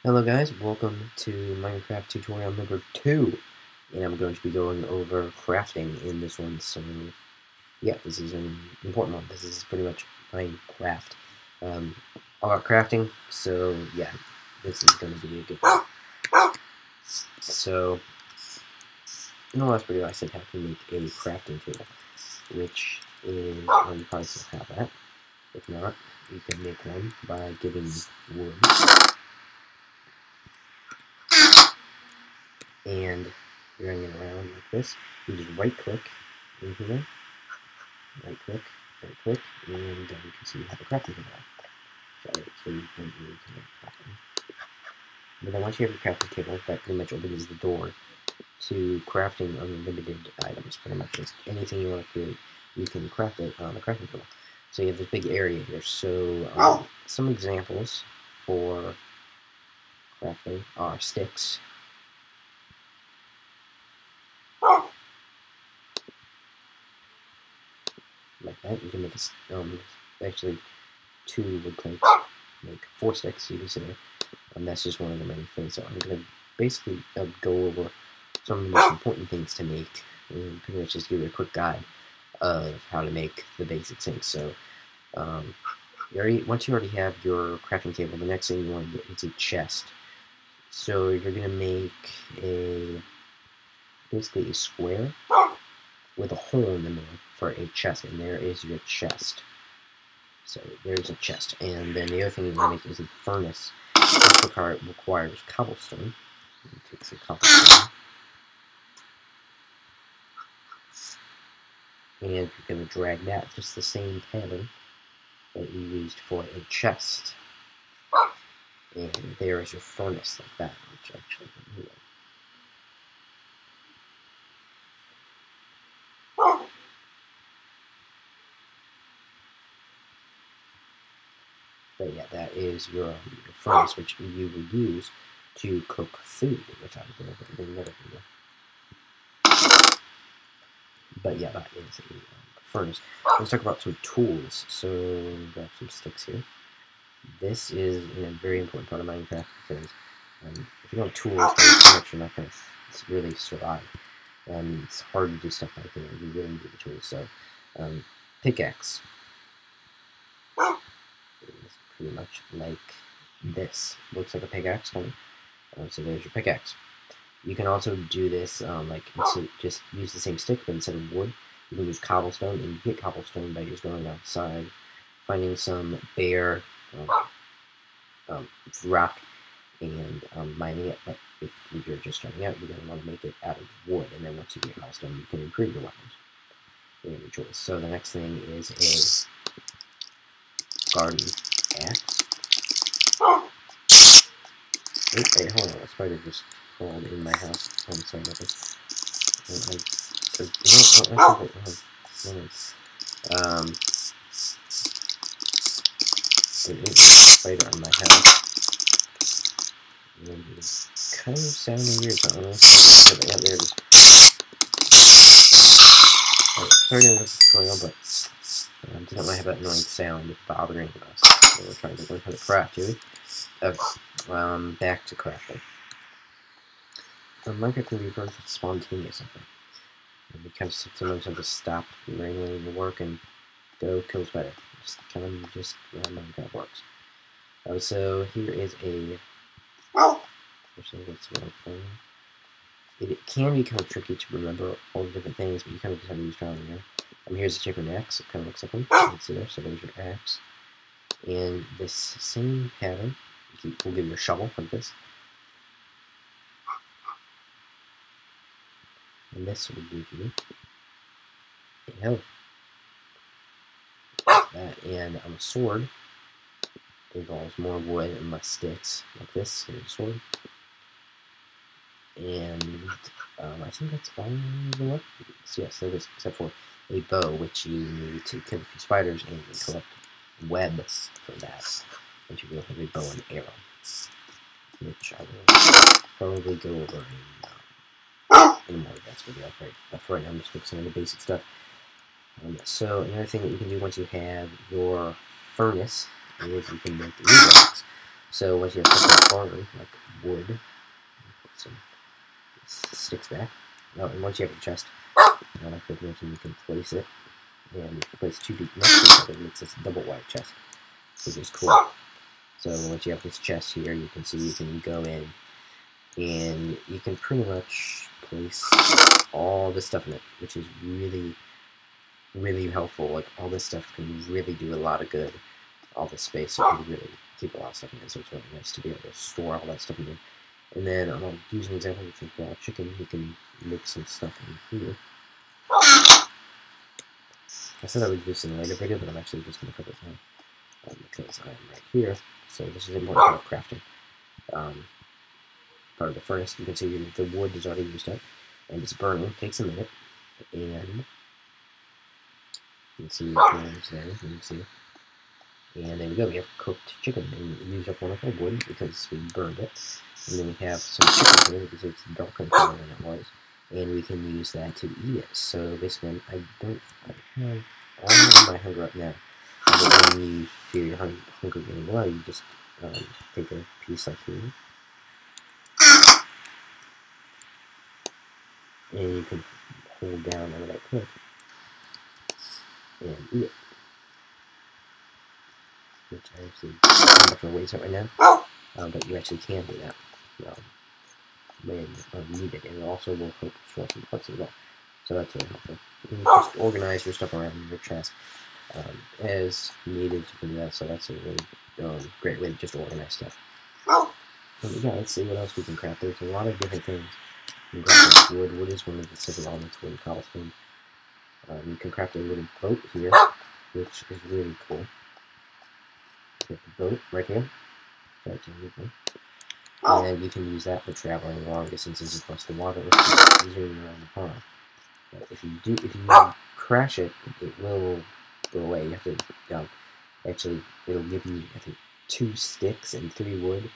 Hello guys, welcome to Minecraft tutorial number 2, and I'm going to be going over crafting in this one. So yeah, this is an important one. This is pretty much Minecraft, all about crafting. So yeah, this is going to be a good one. So in the last video I said how to make a crafting table, which is, well, you probably still have that. If not, you can make one by getting wood and running it around like this. You just right click in here, right click, and you can see you have a crafting table. So you don't need to make crafting. But then once you have your crafting table, that pretty much opens the door to crafting unlimited items. Pretty much just anything you want to create, you can craft it on the crafting table. So you have this big area here. So some examples for crafting are sticks. Like that, you can make actually 2 wood planks, make 4 sticks, you can see there. And that's just one of the many things. So I'm going to basically go over some of the most important things to make, and pretty much just give you a quick guide of how to make the basic things. So once you already have your crafting table, the next thing you want to get is a chest. So you're going to make basically a square with a hole in the middle for a chest, and there is your chest. So there's a chest, and then the other thing you want to make is a furnace. This requires cobblestone. Take some cobblestone, and you're going to drag that just the same pattern that you used for a chest. And there is your furnace like that, which actually here. But yeah, that is your furnace, which you will use to cook food, which I will go over in another video. But yeah, that is a furnace. Let's talk about some tools. So grab some sticks here. This is a very important part of Minecraft because if you don't have tools, you're not going to really survive. It's hard to do stuff like that. You really need the tools. So pickaxe. It's pretty much like this. Looks like a pickaxe, kind of. So there's your pickaxe. You can also do this, just use the same stick, but instead of wood, you can use cobblestone, and you get cobblestone by just going outside, finding some bare rock, and mining it. But if you're just starting out, you're going to want to make it out of wood, and then once you get cobblestone, you can improve your weapons. You have your choice. So the next thing is a garden axe. Oh, wait, hold on, a spider just crawled in my house. I'm sorry about this. There is a spider in my house. And it's kind of sounding weird, so I don't know if yeah, there it is. Sorry to know what's going on, but I did not want to have that annoying sound bothering us. So we're trying to learn how to craft, do we? Okay, back to crafting. Minecraft can be very spontaneous, I think. And you kind of sometimes have to stop randomly in your work and go kill spider. Just kind of how Minecraft works. So here is a. Actually, that's one thing. It can be kind of tricky to remember all the different things, but you kind of just have to use trial and error. Here's a chicken axe. It kind of looks like one. You can see there. So there's your axe. And this same pattern, we'll give you a shovel like this. And this will give you a hoe. Like that. And a sword involves more wood and less sticks, like this. Here's a sword. And I think that's all the weapons. Yes, there is, except for a bow, which you need to kill a few spiders and collect webs for that. And you will have a bow and arrow, which I will probably go over in more advanced video. But for right now, I'm just focusing on the basic stuff. So another thing that you can do once you have your furnace is you can make the blocks. So once you have something forward, like wood, put some sticks back. Oh, and once you have the chest, like I mentioned, you can place it, and you can place 2 deep next to each other, and it's this double wide chest, which is cool. So once you have this chest here, you can see you can go in, and you can pretty much place all this stuff in it, which is really, really helpful. Like, all this stuff can really do a lot of good. All this space, so you can really keep a lot of stuff in it, so it's really nice to be able to store all that stuff in there. And then I'll use an example. If you've got chicken, you can make some stuff in here. I said I would do this in a later video, but I'm actually just going to cover it now because I'm right here. So this is an important part of crafting. Part of the furnace, you can see the wood is already used up, and it's burning. It takes a minute, and you can see it burns there. You can see. And there we go, we have cooked chicken, and we used up one of our wood because we burned it. And then we have some chicken here because it's darker color than it was, and we can use that to eat it. So basically, I have all my hunger up now. But when you feel your hunger getting low, you just take a piece like here, and you can hold down on the right click and eat it. Which I actually I'm not going to waste it right now, but you actually can do that when needed, and it also will help store some parts as well. So that's really helpful. You can just organize your stuff around your chest as needed. You can do that, so that's a really great way to just organize stuff. Yeah, let's see what else we can craft. There's a lot of different things. You can craft wood. Wood is one of the simple elements in cobblestone. You can craft a little boat here, which is really cool. You have the boat right here. And you can use that for traveling long distances across the water, or zooming around the pond. But if you crash it, it will go away. You have to actually, it'll give you, I think, 2 sticks and 3 wood,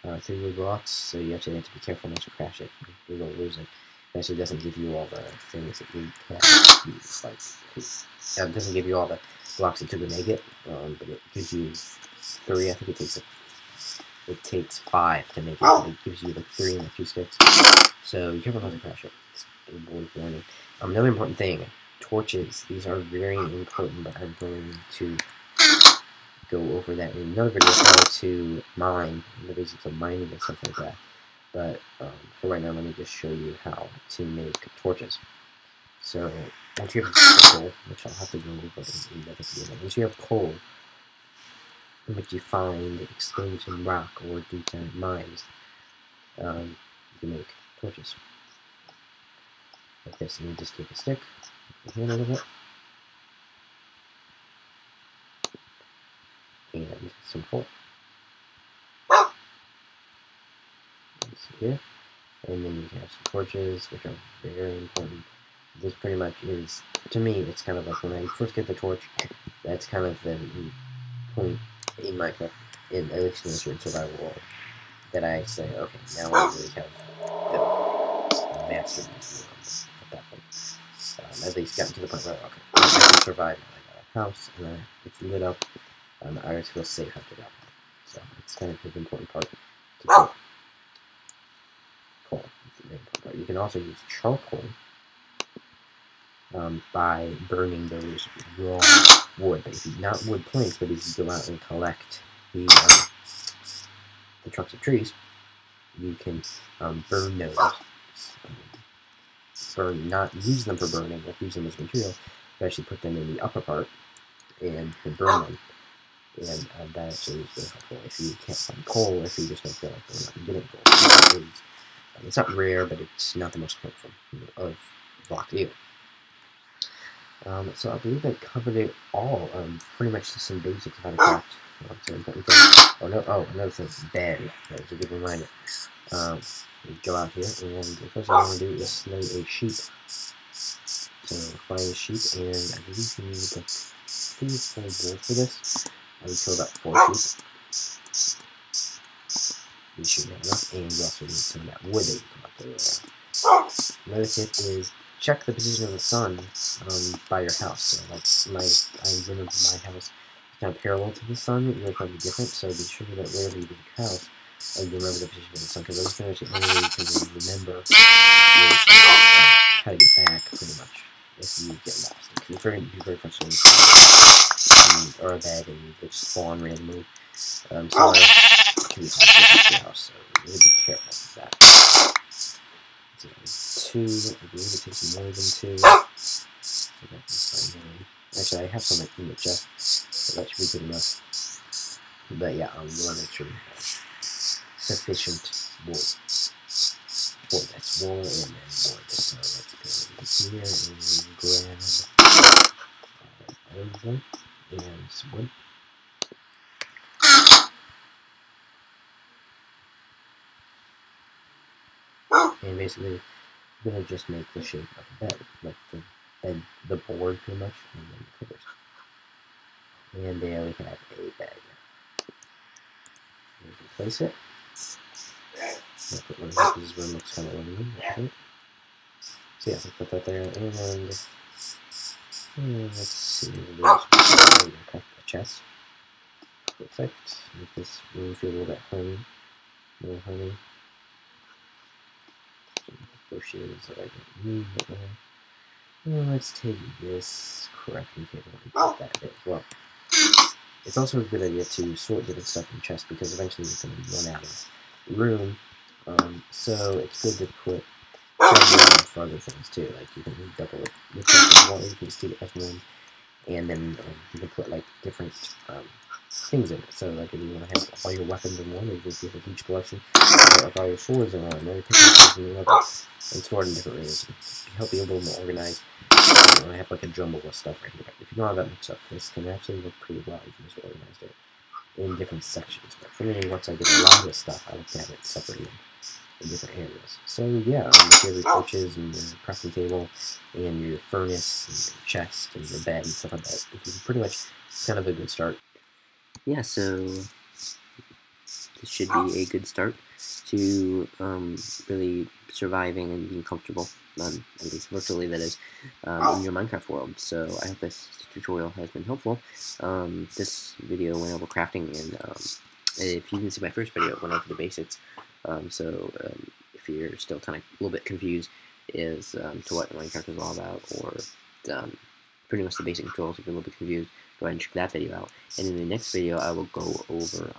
3 wood blocks. So you actually have to be careful not to crash it. You won't lose it. It actually doesn't give you all the things that you can use. Like, it doesn't give you all the blocks it took to make it, but it gives you 3. I think it takes 5 to make it, but it gives you like 3 and 2 sticks. So you careful not to crash it. It's a board warning. Another important thing, torches. These are very important, but I'm going to go over that in another video, how to mine, the basics of mining and stuff like that. But for right now, let me just show you how to make torches. So once you have coal, which I'll have to go over in another video, once you have coal, which you find exposed in rock or deep down mines, you can make torches like this. And you just take a stick, put your hand a little bit, and some coal. Here, and then you can have some torches, which are very important. This pretty much is, to me, it's kind of like when I first get the torch, that's kind of the point in Minecraft, at least in the survival world, that I say, okay, now I really have mastered this at that point. At least gotten to the point where, okay, I can survive now. I got a house, and it's lit up, I always feel safe after that. So it's kind of an important part to do. Coal. You can also use charcoal by burning those raw wood. But if you, not wood planks, but if you go out and collect the trunks of trees, you can burn those. Not use them for burning, but use them as material. You actually put them in the upper part and burn them. And that actually is very helpful if you can't find coal, if you just don't feel like going out and getting coal. It's not rare, but it's not the most helpful of block either. So I believe I covered it all. Pretty much just some basics of how to craft. Some important things. Another thing, bed. That was a good reminder. You go out here, and the first thing I want to do is slay a sheep. So find a sheep, and I believe you need about 3 or 4 wool for this. I would kill about 4 sheep. You should have enough, and you also need some of that wood that you come up there. Another tip is check the position of the sun by your house. So, like I remember my house, kind of parallel to the sun, it'll probably be different. So be sure that wherever you do the house, you remember the position of the sun, because those are the only way you can remember how to get back, pretty much, if you get lost. Because it's very frustrating. Or a bag and you just spawn randomly. So it can be hard to get to your house, so really be careful with that. So 2, I believe it takes more than 2. So that's actually, I have some in the chest, so that should be good enough. But yeah, you want to make sure you have sufficient wool. Wool, that's wool, and then wood. So let's go here and grab everything and some wood. And basically, I'm going to just make the shape of a bed, like the board pretty much, and then the covers. And there we have a bed. We can place it. I'll put one of these. This room looks kind of lonely, I think. So yeah, we'll put that there, and let's see, there's a chest. Perfect. Make this room feel a little bit homey. More homey. Bushes that I don't need right now. Well, let's take this crafting table and put that there as well. It's also a good idea to sort different stuff in chests, because eventually you're going to run out of room. So it's good to put room for other things too. Like you can double it with water, you can just keep it as one, and then you can put like different things in it. So like if you want to have all your weapons in one, or just have a huge collection, like all your swords in one, or you pick things in the other, and store it in different areas. Help you a little more organized. I have like a jumble of stuff right here. If you don't have that much stuff, this can actually look pretty well. You can just organize it in different sections. But for me, once I get a lot of stuff, I like to have it separated in different areas. So yeah, your torches and your crafting table and your furnace and your chest and your bed and stuff like that. It's pretty much kind of a good start. Yeah, so this should be a good start to really surviving and being comfortable, at least virtually, that is, in your Minecraft world. So I hope this tutorial has been helpful. This video went over crafting, and if you didn't see my first video, it went over the basics. If you're still kind of a little bit confused as to what Minecraft is all about, or pretty much the basic controls, if you're a little bit confused, go ahead and check that video out. And in the next video, I will go over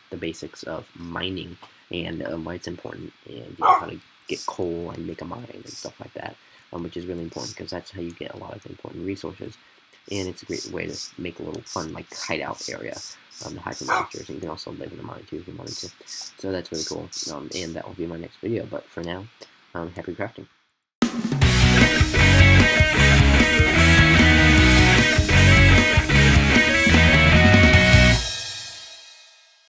the basics of mining and why it's important, and how to get coal and make a mine and stuff like that, which is really important because that's how you get a lot of important resources. And it's a great way to make a little fun, like, hideout area to hide from monsters. And you can also live in the mine too if you wanted to. So that's really cool. And that will be my next video. But for now, happy crafting.